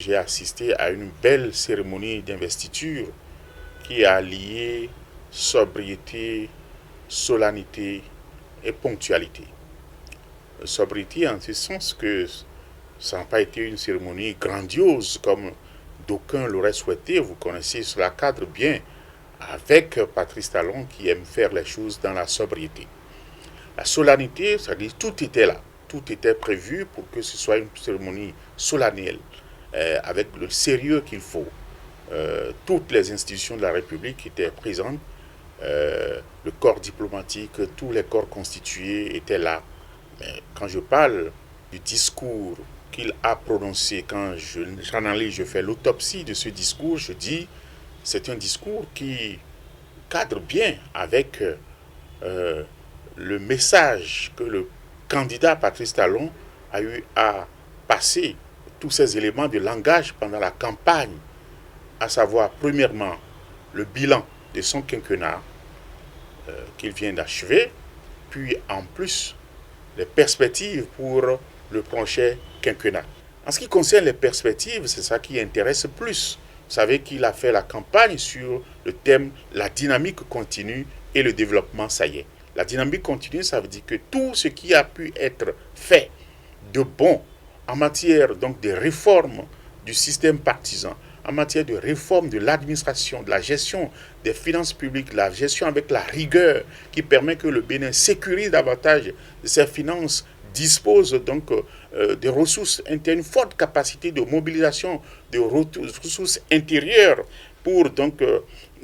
J'ai assisté à une belle cérémonie d'investiture qui a lié sobriété, solennité et ponctualité. Sobriété en ce sens que ça n'a pas été une cérémonie grandiose comme d'aucuns l'auraient souhaité. Vous connaissez cela cadre bien avec Patrice Talon qui aime faire les choses dans la sobriété. La solennité, c'est-à-dire tout était là. Tout était prévu pour que ce soit une cérémonie solennelle, avec le sérieux qu'il faut. Toutes les institutions de la République étaient présentes, le corps diplomatique, tous les corps constitués étaient là. Mais quand je parle du discours qu'il a prononcé, quand j'analyse, je fais l'autopsie de ce discours, je dis c'est un discours qui cadre bien avec le message que le candidat Patrice Talon a eu à passer, tous ces éléments de langage pendant la campagne, à savoir premièrement le bilan de son quinquennat qu'il vient d'achever, puis en plus les perspectives pour le prochain quinquennat. En ce qui concerne les perspectives, c'est ça qui intéresse plus. Vous savez qu'il a fait la campagne sur le thème la dynamique continue et le développement, ça y est. La dynamique continue, ça veut dire que tout ce qui a pu être fait de bon en matière donc de réforme du système partisan, en matière de réforme de l'administration, de la gestion des finances publiques, la gestion avec la rigueur qui permet que le Bénin sécurise davantage de ses finances, dispose donc de ressources internes, une forte capacité de mobilisation de ressources intérieures pour donc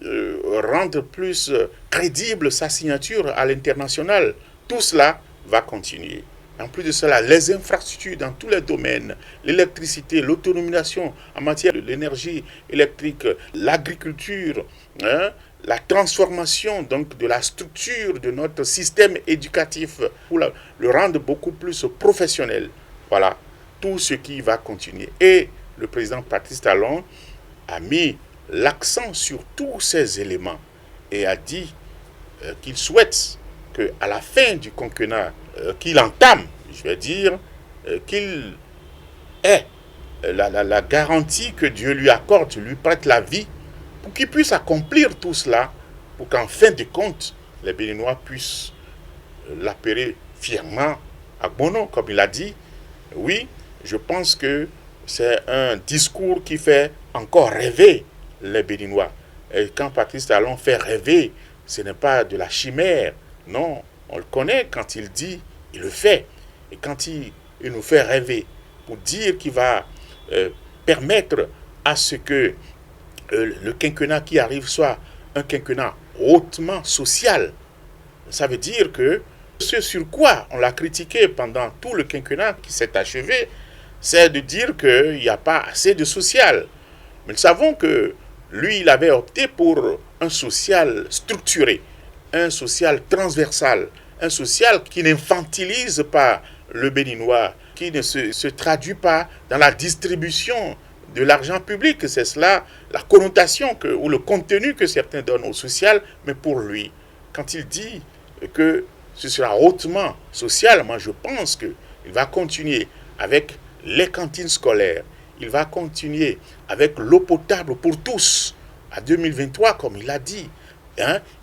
rendre plus crédible sa signature à l'international. Tout cela va continuer. En plus de cela, les infrastructures dans tous les domaines, l'électricité, l'autonomisation en matière de l'énergie électrique, l'agriculture, la transformation donc de la structure de notre système éducatif pour le rendre beaucoup plus professionnel. Voilà, tout ce qui va continuer. Et le président Patrice Talon a mis l'accent sur tous ces éléments et a dit qu'il souhaite qu'à la fin du quinquennat qu'il entame, je vais dire, qu'il ait la garantie que Dieu lui accorde, lui prête la vie, pour qu'il puisse accomplir tout cela, pour qu'en fin de compte, les Béninois puissent l'appeler fièrement à bon nom, comme il a dit. Oui, je pense que c'est un discours qui fait encore rêver les Béninois. Et quand Patrice Talon fait rêver, ce n'est pas de la chimère, non, on le connaît, quand il dit, il le fait. Et quand il nous fait rêver pour dire qu'il va permettre à ce que le quinquennat qui arrive soit un quinquennat hautement social, ça veut dire que ce sur quoi on l'a critiqué pendant tout le quinquennat qui s'est achevé, c'est de dire qu'il n'y a pas assez de social. Mais nous savons que lui, il avait opté pour un social structuré, un social transversal, un social qui n'infantilise pas le Béninois, qui ne se traduit pas dans la distribution de l'argent public. C'est cela la connotation ou le contenu que certains donnent au social, mais pour lui, quand il dit que ce sera hautement social, moi je pense qu'il va continuer avec les cantines scolaires, il va continuer avec l'eau potable pour tous à 2023, comme il l'a dit.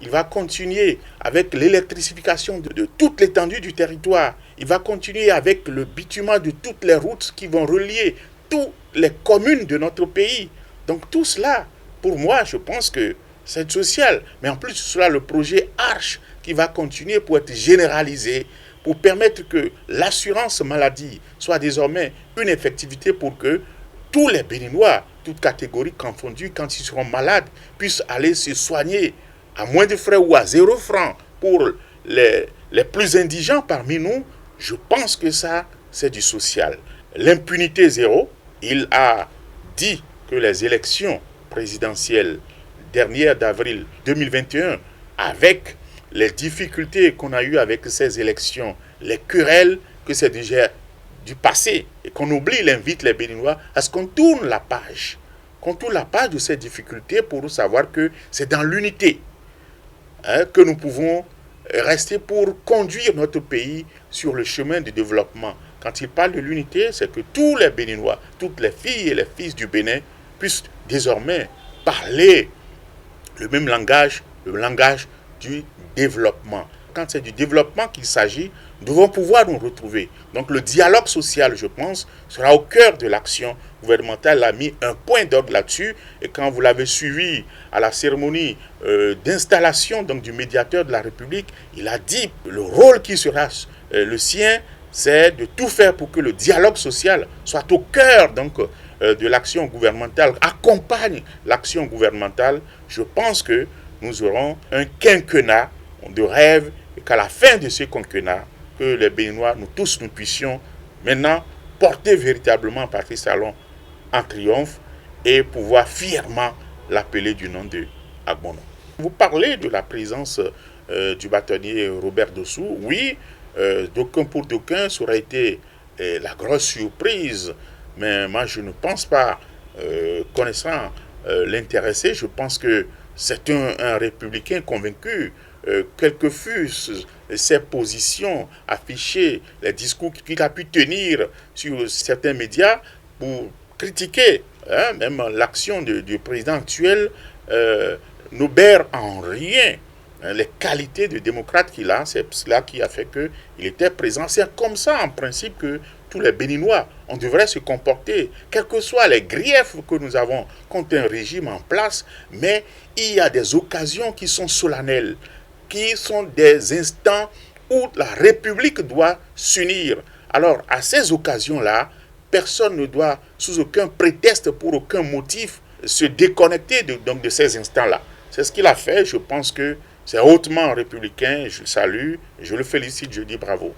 Il va continuer avec l'électrification de toute l'étendue du territoire. Il va continuer avec le bitument de toutes les routes qui vont relier toutes les communes de notre pays. Donc tout cela, pour moi, je pense que c'est social. Mais en plus, ce sera le projet Arche qui va continuer pour être généralisé, pour permettre que l'assurance maladie soit désormais une effectivité pour que tous les Béninois, toutes catégories confondues, quand ils seront malades, puissent aller se soigner à moins de frais ou à 0 francs pour les plus indigents parmi nous. Je pense que ça, c'est du social. L'impunité zéro, il a dit que les élections présidentielles dernières d'avril 2021, avec les difficultés qu'on a eues avec ces élections, les querelles, que c'est déjà du passé et qu'on oublie, il invite les Béninois à ce qu'on tourne la page. Qu'on tourne la page de ces difficultés pour savoir que c'est dans l'unité que nous pouvons rester pour conduire notre pays sur le chemin du développement. Quand il parle de l'unité, c'est que tous les Béninois, toutes les filles et les fils du Bénin puissent désormais parler le même langage, le langage du développement. Quand c'est du développement qu'il s'agit, nous devons pouvoir nous retrouver. Donc le dialogue social, je pense, sera au cœur de l'action gouvernementale. Elle a mis un point d'ordre là-dessus. Et quand vous l'avez suivi à la cérémonie d'installation donc, du médiateur de la République, il a dit le rôle qui sera le sien, c'est de tout faire pour que le dialogue social soit au cœur donc, de l'action gouvernementale, accompagne l'action gouvernementale. Je pense que nous aurons un quinquennat de rêve et qu'à la fin de ce quinquennat, que les Béninois, nous tous, nous puissions maintenant porter véritablement Patrice Talon en triomphe et pouvoir fièrement l'appeler du nom de Agbono. Vous parlez de la présence du bâtonnier Robert Dossou. Oui, pour d'aucuns, ça aurait été la grosse surprise, mais moi je ne pense pas, connaissant l'intéressé, je pense que c'est un républicain convaincu, quelles que fussent ses positions affichées, les discours qu'il a pu tenir sur certains médias pour critiquer même l'action du président actuel, n'obère en rien les qualités de démocrate qu'il a. C'est cela qui a fait qu'il était présent. C'est comme ça, en principe, que tous les Béninois, on devrait se comporter, quels que soient les griefs que nous avons contre un régime en place, mais il y a des occasions qui sont solennelles, qui sont des instants où la République doit s'unir. Alors, à ces occasions-là, personne ne doit, sous aucun prétexte, pour aucun motif, se déconnecter donc de ces instants-là. C'est ce qu'il a fait. Je pense que c'est hautement républicain. Je le salue, je le félicite, je dis bravo.